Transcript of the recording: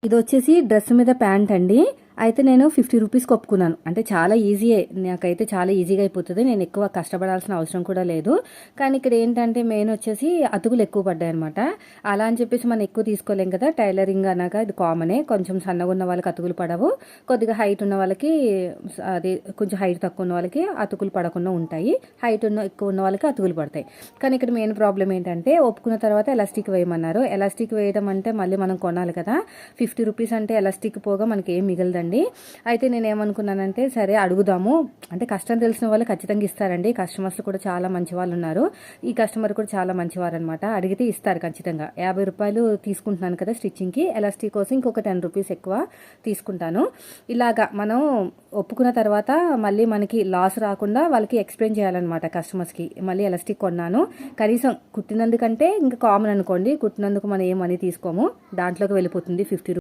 ఇది వచ్చేసి డ్రెస్ మీద ప్యాంట్ అండి. అయితే నేను 50 రూపీస్కి ఒప్పుకున్నాను. అంటే చాలా ఈజీయే, నాకైతే చాలా ఈజీగా అయిపోతుంది. నేను ఎక్కువ కష్టపడాల్సిన అవసరం కూడా లేదు. కానీ ఇక్కడ ఏంటంటే మెయిన్ వచ్చేసి అతుకులు ఎక్కువ పడ్డాయి అనమాట. అలా అని చెప్పేసి మనం ఎక్కువ తీసుకోలేం కదా, టైలరింగ్ అనగా ఇది కామనే. కొంచెం సన్నగా ఉన్న వాళ్ళకి అతుకులు పడవు, కొద్దిగా హైట్ ఉన్న వాళ్ళకి అది కొంచెం హైట్ తక్కువ ఉన్న వాళ్ళకి అతుకులు పడకుండా ఉంటాయి, హైట్ ఎక్కువ ఉన్న వాళ్ళకి అతుకులు పడతాయి. కానీ ఇక్కడ మెయిన్ ప్రాబ్లం ఏంటంటే ఒప్పుకున్న తర్వాత ఎలాస్టిక్ వేయమన్నారు. ఎలాస్టిక్ వేయడం అంటే మళ్ళీ మనం కొనాలి కదా. 50 రూపీస్ అంటే ఎలాస్టిక్ పోగా మనకి ఏం మిగలదండి. అయితే నేను ఏమనుకున్నానంటే సరే అడుగుదాము, అంటే కష్టం తెలిసిన వాళ్ళు ఖచ్చితంగా ఇస్తారండి. కస్టమర్స్ కూడా చాలా మంచి వాళ్ళు ఉన్నారు. ఈ కస్టమర్ కూడా చాలా మంచివారు అనమాట. అడిగితే ఇస్తారు ఖచ్చితంగా. 50 రూపాయలు తీసుకుంటున్నాను కదా స్టిచ్చింగ్కి, ఎలాస్టిక్ కోసం ఇంకొక 10 రూపీస్ ఎక్కువ తీసుకుంటాను. ఇలాగా మనం ఒప్పుకున్న తర్వాత మళ్ళీ మనకి లాస్ రాకుండా వాళ్ళకి ఎక్స్ప్లెయిన్ చేయాలన్నమాట కస్టమర్స్కి. మళ్ళీ ఎలాస్టిక్ కొన్నాను, కనీసం కుట్టినందుకంటే ఇంకా కామన్ అనుకోండి, కుట్టినందుకు మనం ఏం మనీ తీసుకోము, దాంట్లోకి వెళ్ళిపోతుంది 50 రూపీస్.